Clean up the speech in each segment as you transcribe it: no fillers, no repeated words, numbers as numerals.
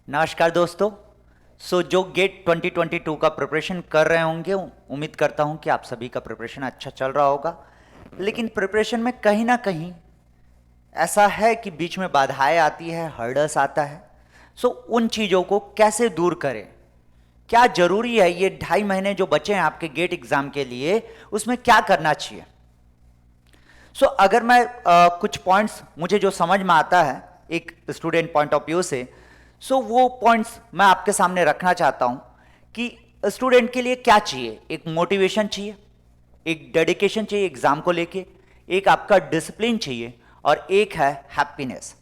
नमस्कार दोस्तों। जो गेट 2022 का प्रिपरेशन कर रहे होंगे, उम्मीद करता हूं कि आप सभी का प्रिपरेशन अच्छा चल रहा होगा। लेकिन प्रिपरेशन में कहीं ना कहीं ऐसा है कि बीच में बाधाएं आती है, हर्डल्स आता है। उन चीज़ों को कैसे दूर करें, क्या ज़रूरी है, ये 2.5 महीने जो बचे हैं आपके गेट एग्ज़ाम के लिए, उसमें क्या करना चाहिए। अगर मैं कुछ पॉइंट्स मुझे जो समझ में आता है एक स्टूडेंट पॉइंट ऑफ व्यू से, वो पॉइंट्स मैं आपके सामने रखना चाहता हूं कि स्टूडेंट के लिए क्या चाहिए। एक मोटिवेशन चाहिए, एक डेडिकेशन चाहिए एग्जाम को लेके, एक आपका डिसिप्लिन चाहिए और एक है हैप्पीनेस,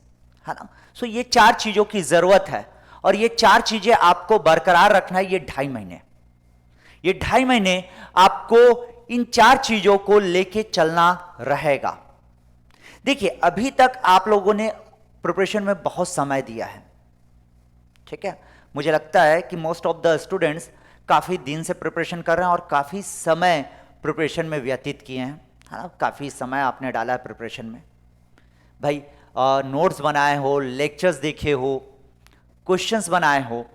है ना। ये 4 चीज़ों की ज़रूरत है और ये 4 चीज़ें आपको बरकरार रखना है। ये 2.5 महीने आपको इन 4 चीज़ों को लेके चलना रहेगा। देखिए, अभी तक आप लोगों ने प्रिपरेशन में बहुत समय दिया है, ठीक है। मुझे लगता है कि मोस्ट ऑफ द स्टूडेंट्स काफ़ी दिन से प्रिपरेशन कर रहे हैं और काफ़ी समय प्रिपरेशन में व्यतीत किए हैं, है ना। काफ़ी समय आपने डाला है प्रिपरेशन में। भाई नोट्स बनाए हो, लेक्चर्स देखे हो, क्वेश्चंस बनाए हो।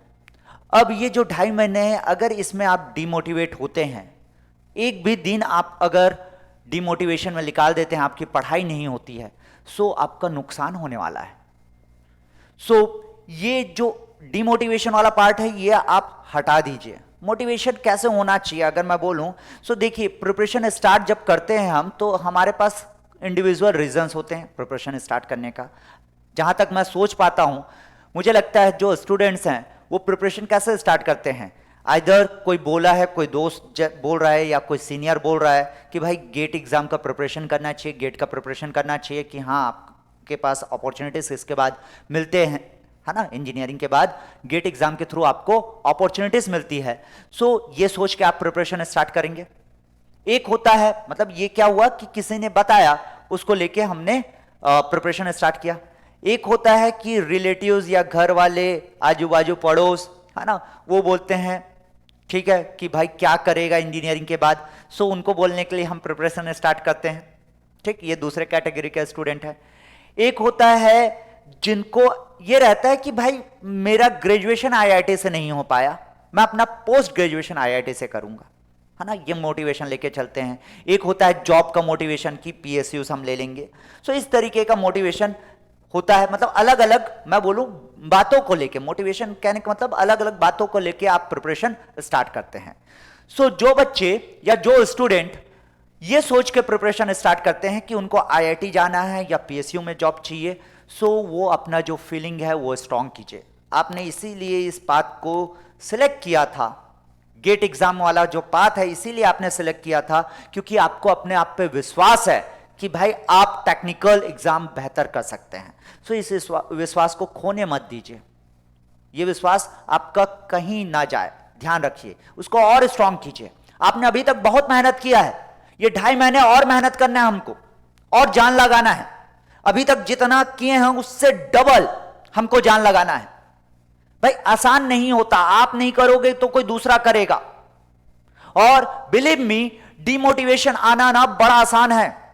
अब ये जो 2.5 महीने हैं, अगर इसमें आप डिमोटिवेट होते हैं, एक भी दिन आप अगर डिमोटिवेशन में निकाल देते हैं, आपकी पढ़ाई नहीं होती है, आपका नुकसान होने वाला है। ये जो डिमोटिवेशन वाला पार्ट है, ये आप हटा दीजिए। मोटिवेशन कैसे होना चाहिए अगर मैं बोलूं, देखिए, प्रिपरेशन स्टार्ट जब करते हैं हम, तो हमारे पास इंडिविजुअल रीजंस होते हैं प्रिपरेशन स्टार्ट करने का। जहां तक मैं सोच पाता हूं, मुझे लगता है जो स्टूडेंट्स हैं वो प्रिपरेशन कैसे स्टार्ट करते हैं, आइदर कोई बोला है, कोई दोस्त बोल रहा है या कोई सीनियर बोल रहा है कि भाई गेट एग्जाम का प्रिपरेशन करना चाहिए, गेट का प्रिपरेशन करना चाहिए, कि हाँ आपके पास अपॉर्चुनिटीज इसके बाद मिलते हैं, है ना। इंजीनियरिंग के बाद गेट एग्जाम के थ्रू आपको अपॉर्चुनिटीज मिलती है। ये सोच के आप प्रिपरेशन स्टार्ट करेंगे। एक होता है, मतलब ये क्या हुआ कि किसी ने बताया, उसको लेके हमने प्रिपरेशन स्टार्ट किया। एक होता है कि रिलेटिव्स या घर वाले, आजू बाजू पड़ोस, है ना, वो बोलते हैं ठीक है कि भाई क्या करेगा इंजीनियरिंग के बाद, उनको बोलने के लिए हम प्रिपरेशन स्टार्ट करते हैं, ठीक। ये दूसरे कैटेगरी का स्टूडेंट है। एक होता है जिनको ये रहता है कि भाई मेरा ग्रेजुएशन आईआईटी से नहीं हो पाया, मैं अपना पोस्ट ग्रेजुएशन आईआईटी से करूंगा, है ना। ये मोटिवेशन लेके चलते हैं। एक होता है जॉब का मोटिवेशन कि पीएसयूज हम ले लेंगे। इस तरीके का मोटिवेशन होता है, मतलब अलग अलग मैं बोलूं बातों को लेके, मोटिवेशन कहने का मतलब अलग अलग बातों को लेके आप प्रिपरेशन स्टार्ट करते हैं। जो बच्चे या जो स्टूडेंट ये सोच के प्रिपरेशन स्टार्ट करते हैं कि उनको आईआईटी जाना है या पीएसयू में जॉब चाहिए, वो अपना जो फीलिंग है वो स्ट्रांग कीजिए। आपने इसीलिए इस पाथ को सिलेक्ट किया था, गेट एग्जाम वाला जो पाथ है, इसीलिए आपने सिलेक्ट किया था क्योंकि आपको अपने आप पे विश्वास है कि भाई आप टेक्निकल एग्जाम बेहतर कर सकते हैं। इस विश्वास को खोने मत दीजिए। यह विश्वास आपका कहीं ना जाए, ध्यान रखिए, उसको और स्ट्रांग कीजिए। आपने अभी तक बहुत मेहनत किया है, ये 2.5 महीने और मेहनत करना है हमको, और जान लगाना है। अभी तक जितना किए हैं उससे डबल हमको जान लगाना है। भाई आसान नहीं होता, आप नहीं करोगे तो कोई दूसरा करेगा। और बिलीव मी, डिमोटिवेशन आना ना बड़ा आसान है।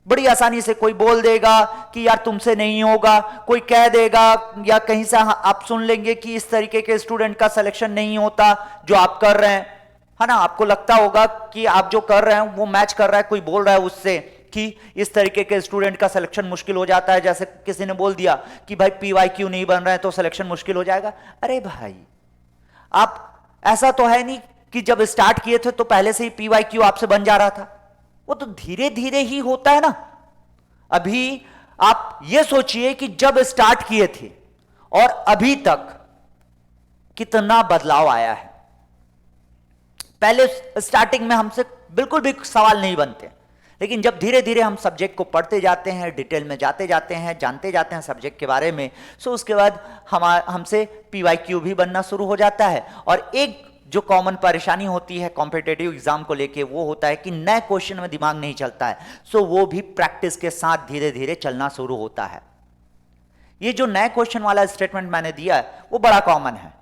बड़ी आसानी से कोई बोल देगा कि यार तुमसे नहीं होगा, कोई कह देगा, या कहीं से आप सुन लेंगे कि इस तरीके के स्टूडेंट का सिलेक्शन नहीं होता जो आप कर रहे हैं, है ना। आपको लगता होगा कि आप जो कर रहे हैं वो मैच कर रहा है, कोई बोल रहा है उससे कि इस तरीके के स्टूडेंट का सिलेक्शन मुश्किल हो जाता है। जैसे किसी ने बोल दिया कि भाई पीवाईक्यू नहीं बन रहे हैं तो सिलेक्शन मुश्किल हो जाएगा। अरे भाई, आप ऐसा तो है नहीं कि जब स्टार्ट किए थे तो पहले से ही पीवाईक्यू आपसे बन जा रहा था, वो तो धीरे धीरे ही होता है ना। अभी आप ये सोचिए कि जब स्टार्ट किए थे और अभी तक कितना बदलाव आया है। पहले स्टार्टिंग में हमसे बिल्कुल भी सवाल नहीं बनते, लेकिन जब धीरे धीरे हम सब्जेक्ट को पढ़ते जाते हैं, डिटेल में जाते जाते हैं, जानते जाते हैं सब्जेक्ट के बारे में, उसके बाद हमसे पीवाईक्यू भी बनना शुरू हो जाता है। और एक जो कॉमन परेशानी होती है कॉम्पिटिटिव एग्जाम को लेके, वो होता है कि नए क्वेश्चन में दिमाग नहीं चलता है। वो भी प्रैक्टिस के साथ धीरे धीरे चलना शुरू होता है। ये जो नए क्वेश्चन वाला स्टेटमेंट मैंने दिया है वो बड़ा कॉमन है,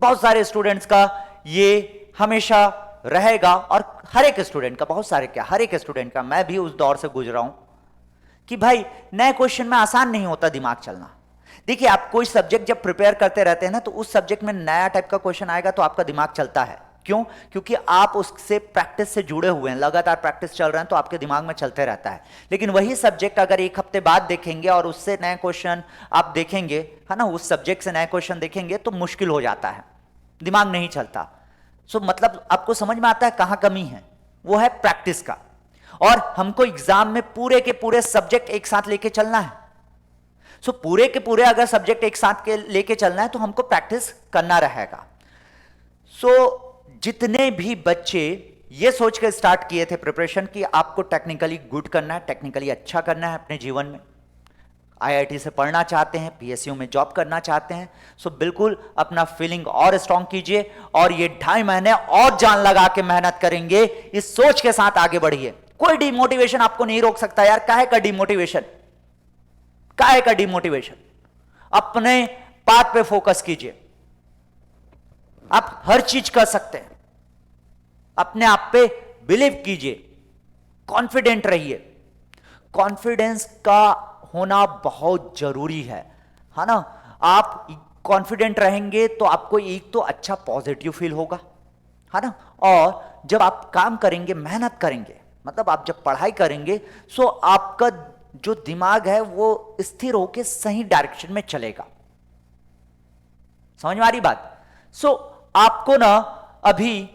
बहुत सारे स्टूडेंट्स का ये हमेशा रहेगा, और हर एक स्टूडेंट का, बहुत सारे क्या, हर एक स्टूडेंट का, मैं भी उस दौर से गुजरा हूं कि भाई नए क्वेश्चन में आसान नहीं होता दिमाग चलना। देखिए, आप कोई सब्जेक्ट जब प्रिपेयर करते रहते हैं ना, तो उस सब्जेक्ट में नया टाइप का क्वेश्चन आएगा तो आपका दिमाग चलता है। क्यों? क्योंकि आप उससे प्रैक्टिस से जुड़े हुए हैं, लगातार प्रैक्टिस चल रहे हैं, तो आपके दिमाग में चलते रहता है। लेकिन वही सब्जेक्ट अगर एक हफ्ते बाद देखेंगे और उससे नए क्वेश्चन आप देखेंगे, है ना, उस सब्जेक्ट से नए क्वेश्चन देखेंगे, तो मुश्किल हो जाता है, दिमाग नहीं चलता। सो मतलब आपको समझ में आता है कहां कमी है, वो है प्रैक्टिस का। और हमको एग्जाम में पूरे के पूरे सब्जेक्ट एक साथ लेके चलना है। सो पूरे के पूरे अगर सब्जेक्ट एक साथ के लेके चलना है तो हमको प्रैक्टिस करना रहेगा। सो जितने भी बच्चे ये सोच कर स्टार्ट किए थे प्रिपरेशन कि आपको टेक्निकली गुड करना है, टेक्निकली अच्छा करना है अपने जीवन में, आईआईटी से पढ़ना चाहते हैं, पीएसयू में जॉब करना चाहते हैं, सो बिल्कुल अपना फीलिंग और स्ट्रांग कीजिए और ये 2.5 महीने और जान लगा के मेहनत करेंगे, इस सोच के साथ आगे बढ़िए। कोई डिमोटिवेशन आपको नहीं रोक सकता यार। काहे का डिमोटिवेशन, काहे का डिमोटिवेशन? अपने पाथ पे फोकस कीजिए, आप हर चीज कर सकते हैं। अपने आप पे बिलीव कीजिए, कॉन्फिडेंट रहिए। कॉन्फिडेंस का होना बहुत जरूरी है ना। आप कॉन्फिडेंट रहेंगे तो आपको एक तो अच्छा पॉजिटिव फील होगा, है ना। और जब आप काम करेंगे, मेहनत करेंगे, मतलब आप जब पढ़ाई करेंगे, सो आपका जो दिमाग है वो स्थिर होकर सही डायरेक्शन में चलेगा। समझ में आ रही बात? सो आपको ना अभी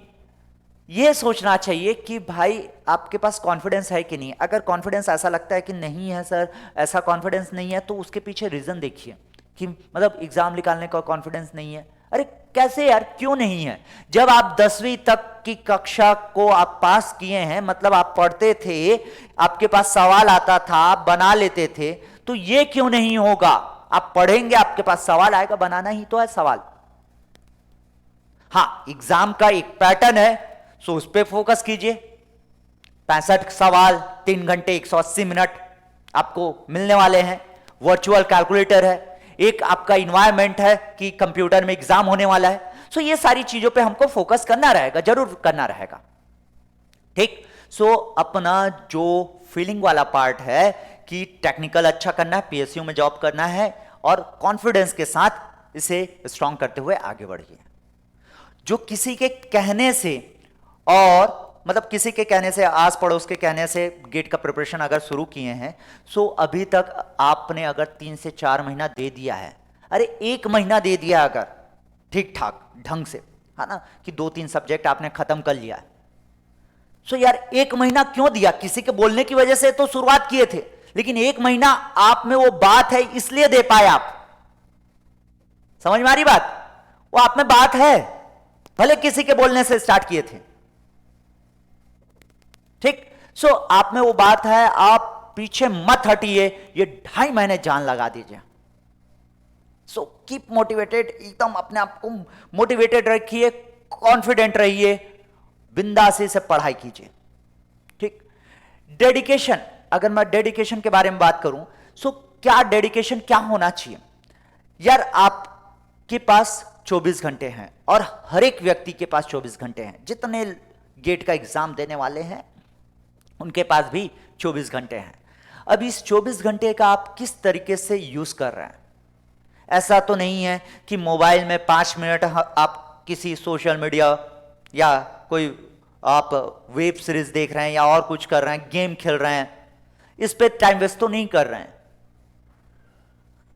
यह सोचना चाहिए कि भाई आपके पास कॉन्फिडेंस है कि नहीं। अगर कॉन्फिडेंस ऐसा लगता है कि नहीं है सर, ऐसा कॉन्फिडेंस नहीं है, तो उसके पीछे रीजन देखिए कि मतलब एग्जाम निकालने का कॉन्फिडेंस नहीं है। अरे कैसे यार, क्यों नहीं है? जब आप 10वीं तक की कक्षा को आप पास किए हैं, मतलब आप पढ़ते थे, आपके पास सवाल आता था, आप बना लेते थे, तो ये क्यों नहीं होगा? आप पढ़ेंगे, आपके पास सवाल आएगा, बनाना ही तो है सवाल। हाँ, एग्जाम का एक पैटर्न है, सो उस पर फोकस कीजिए। 65 सवाल, 3 घंटे 180 मिनट आपको मिलने वाले हैं। वर्चुअल कैलकुलेटर है, एक आपका इन्वायरमेंट है कि कंप्यूटर में एग्जाम होने वाला है। सो ये सारी चीजों पे हमको फोकस करना रहेगा, जरूर करना रहेगा, ठीक। सो अपना जो फीलिंग वाला पार्ट है कि टेक्निकल अच्छा करना है, पीएसयू में जॉब करना है, और कॉन्फिडेंस के साथ इसे स्ट्रांग करते हुए आगे बढ़िए। जो किसी के कहने से, और मतलब किसी के कहने से, आस पड़ोस के कहने से गेट का प्रिपरेशन अगर शुरू किए हैं, सो अभी तक आपने अगर 3 से 4 महीना दे दिया है, अरे 1 महीना दे दिया अगर ठीक ठाक ढंग से, है ना, कि 2-3 सब्जेक्ट आपने खत्म कर लिया है, सो यार 1 महीना क्यों दिया? किसी के बोलने की वजह से तो शुरुआत किए थे, लेकिन 1 महीना आप में वो बात है इसलिए दे पाए आप। समझ में आ रही बात? वो आप में बात है, भले किसी के बोलने से स्टार्ट किए थे, ठीक। सो आप में वो बात है, आप पीछे मत हटिए, ये 2.5 महीने जान लगा दीजिए। सो कीप मोटिवेटेड, एकदम अपने आप को मोटिवेटेड रखिए, कॉन्फिडेंट रहिए, बिंदासी से पढ़ाई कीजिए, ठीक। डेडिकेशन, अगर मैं डेडिकेशन के बारे में बात करूं, सो क्या डेडिकेशन क्या होना चाहिए यार? आपके पास 24 घंटे हैं, और हर एक व्यक्ति के पास 24 घंटे हैं। जितने गेट का एग्जाम देने वाले हैं उनके पास भी 24 घंटे हैं। अब इस 24 घंटे का आप किस तरीके से यूज कर रहे हैं? ऐसा तो नहीं है कि मोबाइल में 5 मिनट आप किसी सोशल मीडिया या कोई आप वेब सीरीज देख रहे हैं या और कुछ कर रहे हैं, गेम खेल रहे हैं, इस पे टाइम वेस्ट तो नहीं कर रहे हैं,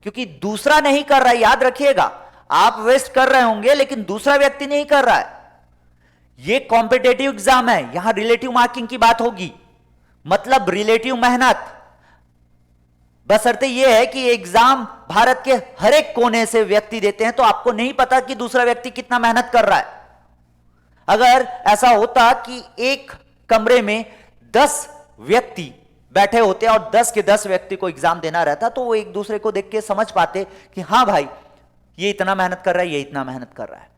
क्योंकि दूसरा नहीं कर रहा है। याद रखिएगा, आप वेस्ट कर रहे होंगे लेकिन दूसरा व्यक्ति नहीं कर रहा है। ये कॉम्पिटेटिव एग्जाम है, यहां रिलेटिव मार्किंग की बात होगी, मतलब रिलेटिव मेहनत। बशर्ते यह है कि एग्जाम भारत के हर एक कोने से व्यक्ति देते हैं, तो आपको नहीं पता कि दूसरा व्यक्ति कितना मेहनत कर रहा है। अगर ऐसा होता कि एक कमरे में 10 व्यक्ति बैठे होते और 10 के 10 व्यक्ति को एग्जाम देना रहता, तो वो एक दूसरे को देख के समझ पाते कि हां भाई, ये इतना मेहनत कर रहा है, ये इतना मेहनत कर रहा है।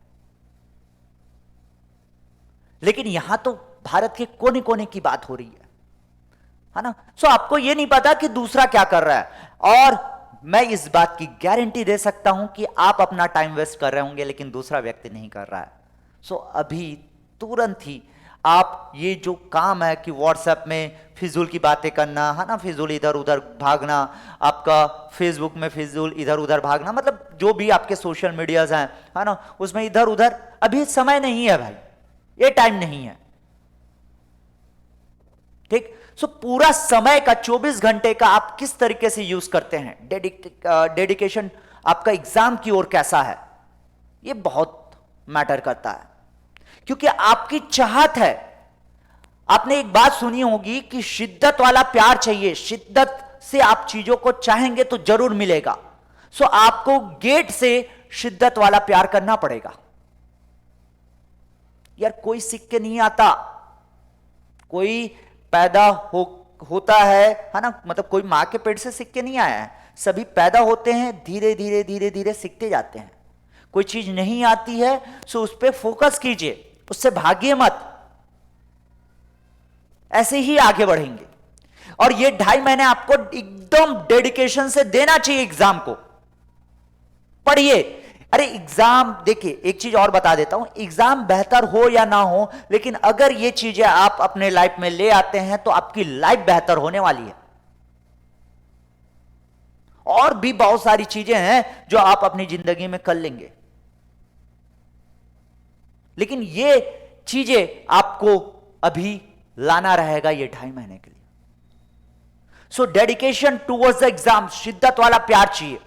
लेकिन यहां तो भारत के कोने कोने की बात हो रही है ना। सो आपको यह नहीं पता कि दूसरा क्या कर रहा है, और मैं इस बात की गारंटी दे सकता हूं कि आप अपना टाइम वेस्ट कर रहे होंगे लेकिन दूसरा व्यक्ति नहीं कर रहा है। सो अभी तुरंत ही आप ये जो काम है कि व्हाट्सएप में फिजूल की बातें करना है ना, फिजूल इधर उधर भागना, आपका फेसबुक में फिजूल इधर उधर भागना, मतलब जो भी आपके सोशल मीडियाज हैं है ना, उसमें इधर उधर अभी समय नहीं है भाई, ये टाइम नहीं है। ठीक, सो पूरा समय का 24 घंटे का आप किस तरीके से यूज करते हैं, डेडिकेशन आपका एग्जाम की ओर कैसा है, ये बहुत मैटर करता है। क्योंकि आपकी चाहत है, आपने एक बात सुनी होगी कि शिद्दत वाला प्यार चाहिए, शिद्दत से आप चीजों को चाहेंगे तो जरूर मिलेगा। सो आपको गेट से शिद्दत वाला प्यार करना पड़ेगा। यार कोई सीख के नहीं आता, कोई पैदा होता है ना, मतलब कोई मां के पेट से सीख के नहीं आया है, सभी पैदा होते हैं, धीरे धीरे धीरे धीरे सीखते जाते हैं। कोई चीज नहीं आती है सो उस पर फोकस कीजिए, उससे भागिए मत, ऐसे ही आगे बढ़ेंगे। और ये 2.5 महीने आपको एकदम डेडिकेशन से देना चाहिए एग्जाम को। पढ़िए, अरे एग्जाम देखिए, एक चीज और बता देता हूं, एग्जाम बेहतर हो या ना हो, लेकिन अगर ये चीजें आप अपने लाइफ में ले आते हैं तो आपकी लाइफ बेहतर होने वाली है। और भी बहुत सारी चीजें हैं जो आप अपनी जिंदगी में कर लेंगे, लेकिन ये चीजें आपको अभी लाना रहेगा ये 2.5 महीने के लिए। सो डेडिकेशन टूवर्ड्स द एग्जाम, शिद्दत वाला प्यार चाहिए।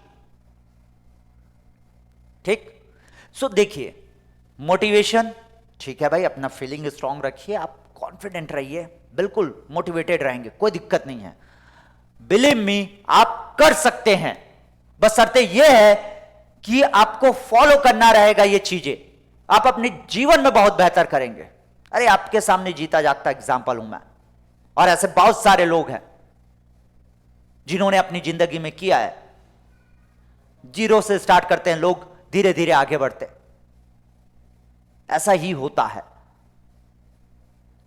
ठीक, सो देखिए मोटिवेशन, ठीक है भाई, अपना फीलिंग स्ट्रांग रखिए, आप कॉन्फिडेंट रहिए, बिल्कुल मोटिवेटेड रहेंगे, कोई दिक्कत नहीं है। बिलीव मी, आप कर सकते हैं, बस शर्त यह है कि आपको फॉलो करना रहेगा ये चीजें, आप अपने जीवन में बहुत बेहतर करेंगे। अरे आपके सामने जीता जागता एग्जाम्पल हूं मैं, और ऐसे बहुत सारे लोग हैं जिन्होंने अपनी जिंदगी में किया है। जीरो से स्टार्ट करते हैं लोग, धीरे धीरे आगे बढ़ते, ऐसा ही होता है।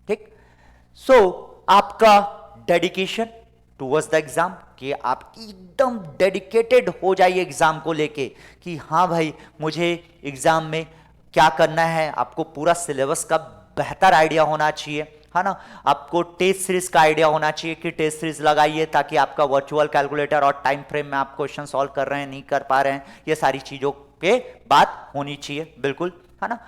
ठीक, सो आपका डेडिकेशन टुवर्ड्स द एग्जाम, कि आप एकदम डेडिकेटेड हो जाइए एग्जाम को लेके कि हाँ भाई मुझे एग्जाम में क्या करना है। आपको पूरा सिलेबस का बेहतर आइडिया होना चाहिए, है ना। आपको टेस्ट सीरीज का आइडिया होना चाहिए कि टेस्ट सीरीज लगाइए ताकि आपका वर्चुअल कैलकुलेटर और टाइम फ्रेम में आप क्वेश्चन सॉल्व कर रहे हैं, नहीं कर पा रहे हैं, ये सारी चीजों पे बात होनी चाहिए, बिल्कुल, है ना।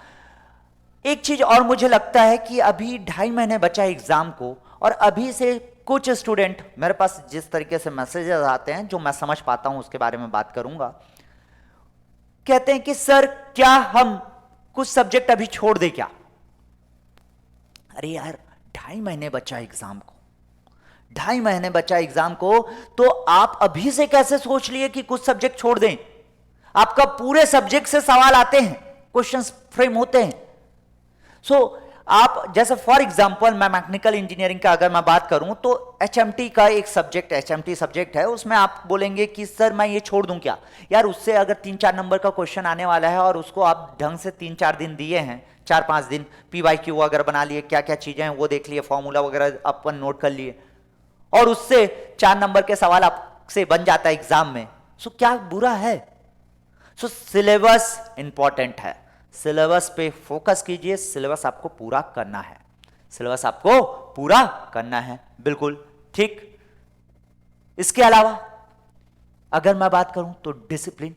एक चीज और मुझे लगता है कि अभी 2.5 महीने बचा है एग्जाम को, और अभी से कुछ स्टूडेंट मेरे पास जिस तरीके से मैसेजेस आते हैं, जो मैं समझ पाता हूं उसके बारे में बात करूंगा, कहते हैं कि सर क्या हम कुछ सब्जेक्ट अभी छोड़ दे क्या। अरे यार 2.5 महीने बचा एग्जाम को, 2.5 महीने बचा एग्जाम को, तो आप अभी से कैसे सोच लिए कि कुछ सब्जेक्ट छोड़ दें। आपका पूरे सब्जेक्ट से सवाल आते हैं, क्वेश्चंस फ्रेम होते हैं। सो आप जैसे फॉर एग्जांपल मैं मैकेनिकल इंजीनियरिंग का अगर मैं बात करूं तो एचएमटी का एक सब्जेक्ट, एचएमटी सब्जेक्ट है, उसमें आप बोलेंगे कि सर मैं ये छोड़ दूं क्या। यार उससे अगर 3-4 नंबर का क्वेश्चन आने वाला है और उसको आप ढंग से 3-4 दिन दिए हैं, 4-5 दिन, PYQ अगर बना लिए, क्या क्या चीजें हैं वो देख लिए, फॉर्मूला वगैरह अपन नोट कर लिए, और उससे 4 नंबर के सवाल आपसे बन जाता है एग्जाम में, सो क्या बुरा है। सो सिलेबस इंपॉर्टेंट है, सिलेबस पे फोकस कीजिए, सिलेबस आपको पूरा करना है, सिलेबस आपको पूरा करना है, बिल्कुल ठीक। इसके अलावा अगर मैं बात करूं तो डिसिप्लिन,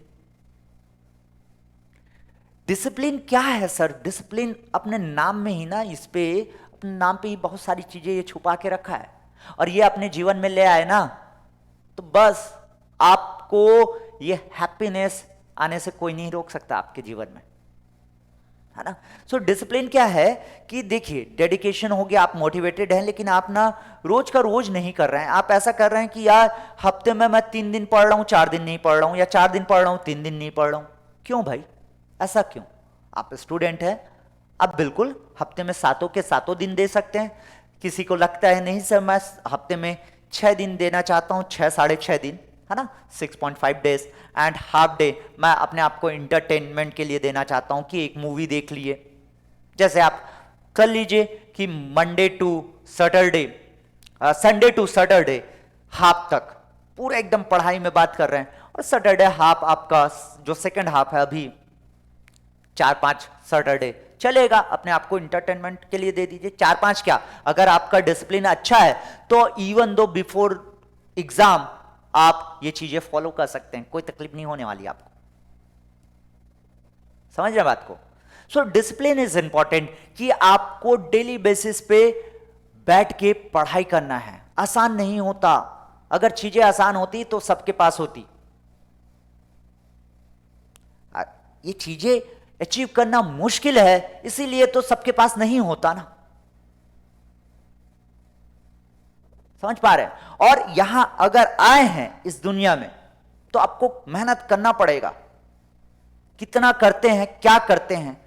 डिसिप्लिन क्या है सर। डिसिप्लिन अपने नाम में ही ना, इस पे अपने नाम पे ही बहुत सारी चीजें ये छुपा के रखा है, और ये अपने जीवन में ले आए ना तो बस आपको ये हैप्पीनेस आने से कोई नहीं रोक सकता आपके जीवन में, है ना। सो डिसिप्लिन क्या है कि देखिए डेडिकेशन हो गया, आप मोटिवेटेड हैं, लेकिन आप ना रोज का रोज नहीं कर रहे हैं। आप ऐसा कर रहे हैं कि यार हफ्ते में मैं 3 दिन पढ़ रहा हूं, 4 दिन नहीं पढ़ रहा हूं, या 4 दिन पढ़ रहा हूं, 3 दिन नहीं पढ़ रहा हूं। क्यों भाई, ऐसा क्यों। आप स्टूडेंट हैं, आप बिल्कुल हफ्ते में 7 के 7 दिन दे सकते हैं। किसी को लगता है नहीं सर मैं हफ्ते में 6 दिन देना चाहता हूं, 6-6.5 दिन, है ना, 6.5 डेज एंड हाफ डे मैं अपने आप को इंटरटेनमेंट के लिए देना चाहता हूं कि एक मूवी देख लिए। जैसे आप कर लीजिए कि Monday to Saturday, Sunday to Saturday half तक पूरा एकदम पढ़ाई में बात कर रहे हैं, और सैटरडे हाफ आपका जो सेकंड हाफ है, अभी 4-5 सैटरडे चलेगा, अपने आप को इंटरटेनमेंट के लिए दे दीजिए 4-5 क्या, अगर आपका डिसिप्लिन अच्छा है तो इवन दो बिफोर एग्जाम आप ये चीजें फॉलो कर सकते हैं, कोई तकलीफ नहीं होने वाली आपको। समझ रहे बात को? सो डिसिप्लिन इज इंपॉर्टेंट कि आपको डेली बेसिस पे बैठ के पढ़ाई करना है। आसान नहीं होता, अगर चीजें आसान होती तो सबके पास होती। ये चीजें अचीव करना मुश्किल है, इसीलिए तो सबके पास नहीं होता ना। समझ पा रहे हैं? और यहां अगर आए हैं इस दुनिया में तो आपको मेहनत करना पड़ेगा। कितना करते हैं, क्या करते हैं,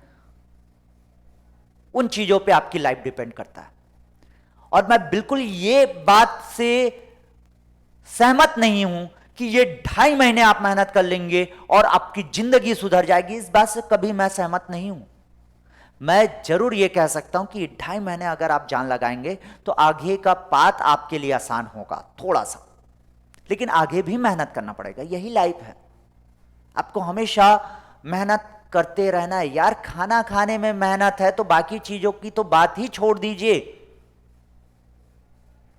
उन चीजों पे आपकी लाइफ डिपेंड करता है। और मैं बिल्कुल ये बात से सहमत नहीं हूं कि ये 2.5 महीने आप मेहनत कर लेंगे और आपकी जिंदगी सुधर जाएगी। इस बात से कभी मैं सहमत नहीं हूं। मैं जरूर ये कह सकता हूं कि 2.5 महीने अगर आप जान लगाएंगे तो आगे का पाथ आपके लिए आसान होगा थोड़ा सा, लेकिन आगे भी मेहनत करना पड़ेगा। यही लाइफ है, आपको हमेशा मेहनत करते रहना है यार। खाना खाने में मेहनत है तो बाकी चीजों की तो बात ही छोड़ दीजिए।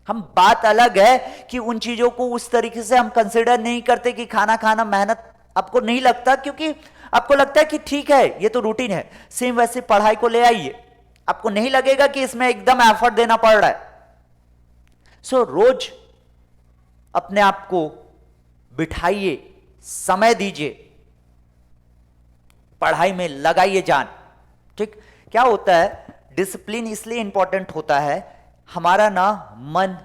हम बात अलग है कि उन चीजों को उस तरीके से हम कंसिडर नहीं करते कि खाना खाना मेहनत आपको नहीं लगता, क्योंकि आपको लगता है कि ठीक है ये तो रूटीन है। सेम वैसे पढ़ाई को ले आइए, आपको नहीं लगेगा कि इसमें एकदम एफर्ट देना पड़ रहा है। सो रोज अपने आप को बिठाइए, समय दीजिए, पढ़ाई में लगाइए जान। ठीक? क्या होता है, डिसिप्लिन इसलिए इंपॉर्टेंट होता है, हमारा ना मन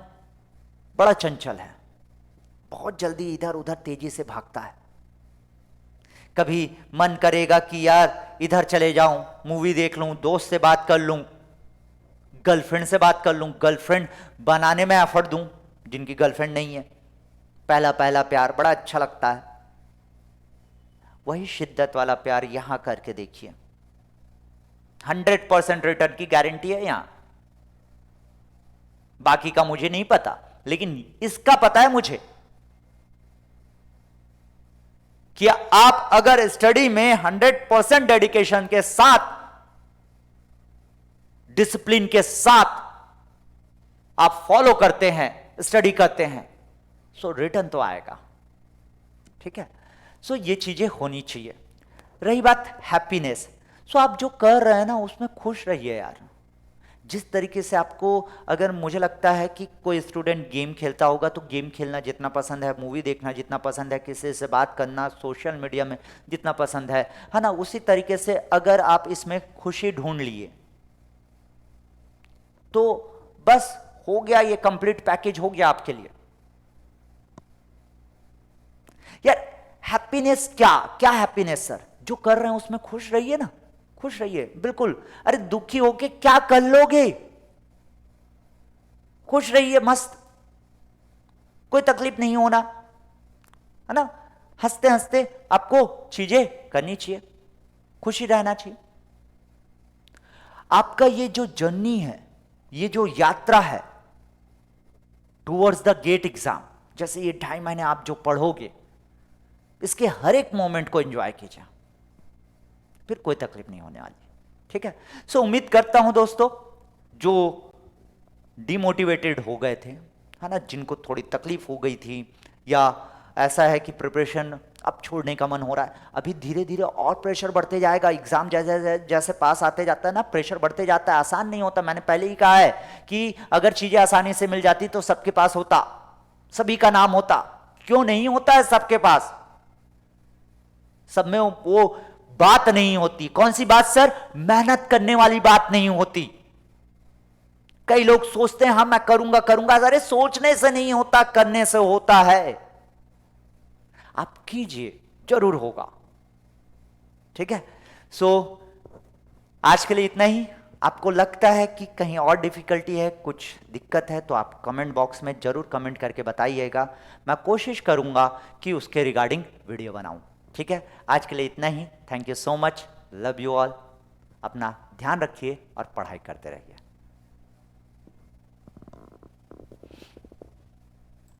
बड़ा चंचल है, बहुत जल्दी इधर उधर तेजी से भागता है। कभी मन करेगा कि यार इधर चले जाऊं, मूवी देख लूं, दोस्त से बात कर लूं, गर्लफ्रेंड से बात कर लूं, गर्लफ्रेंड बनाने में एफर्ट दूं जिनकी गर्लफ्रेंड नहीं है। पहला पहला प्यार बड़ा अच्छा लगता है, वही शिद्दत वाला प्यार यहां करके देखिए, 100% रिटर्न की गारंटी है यहां। बाकी का मुझे नहीं पता, लेकिन इसका पता है मुझे कि आप अगर स्टडी में 100% डेडिकेशन के साथ, डिसिप्लिन के साथ आप फॉलो करते हैं, स्टडी करते हैं, सो रिटर्न तो आएगा। ठीक है? सो ये चीजें होनी चाहिए। रही बात हैप्पीनेस, सो आप जो कर रहे हैं ना उसमें खुश रहिए यार। जिस तरीके से आपको, अगर मुझे लगता है कि कोई स्टूडेंट गेम खेलता होगा तो गेम खेलना जितना पसंद है, मूवी देखना जितना पसंद है, किसी से बात करना सोशल मीडिया में जितना पसंद है ना, उसी तरीके से अगर आप इसमें खुशी ढूंढ लिए तो बस हो गया, ये कंप्लीट पैकेज हो गया आपके लिए। यार हैप्पीनेस क्या क्या हैप्पीनेस सर? जो कर रहे हैं उसमें खुश रहिए ना, खुश रहिए बिल्कुल। अरे दुखी होके क्या कर लोगे? खुश रहिए, मस्त, कोई तकलीफ नहीं होना, है ना। हंसते हंसते आपको चीजें करनी चाहिए, खुशी रहना चाहिए। आपका ये जो जर्नी है, ये जो यात्रा है टूवर्ड्स द गेट एग्जाम, जैसे ये 2.5 महीने आप जो पढ़ोगे, इसके हर एक मोमेंट को एंजॉय कीजिए, फिर कोई तकलीफ नहीं होने वाली। ठीक है? सो उम्मीद करता हूं दोस्तों, जो डिमोटिवेटेड हो गए थे, है ना, जिनको थोड़ी तकलीफ हो गई थी, या ऐसा है कि प्रिपरेशन अब छोड़ने का मन हो रहा है, अभी धीरे धीरे और प्रेशर बढ़ते जाएगा। एग्जाम जैसे जैसे पास आते जाता है ना, प्रेशर बढ़ते जाता है, आसान नहीं होता। मैंने पहले ही कहा है कि अगर चीजें आसानी से मिल जाती तो सबके पास होता, सभी का नाम होता। क्यों नहीं होता है सबके पास? सब में वो बात नहीं होती। कौन सी बात सर? मेहनत करने वाली बात नहीं होती। कई लोग सोचते हैं हाँ मैं करूंगा करूंगा, अरे सोचने से नहीं होता, करने से होता है। आप कीजिए, जरूर होगा। ठीक है? सो आज के लिए इतना ही। आपको लगता है कि कहीं और डिफिकल्टी है, कुछ दिक्कत है, तो आप कमेंट बॉक्स में जरूर कमेंट करके बताइएगा। मैं कोशिश करूंगा कि उसके रिगार्डिंग वीडियो बनाऊं। ठीक है? आज के लिए इतना ही। Thank you so much, love you all. अपना ध्यान रखिए और पढ़ाई करते रहिए।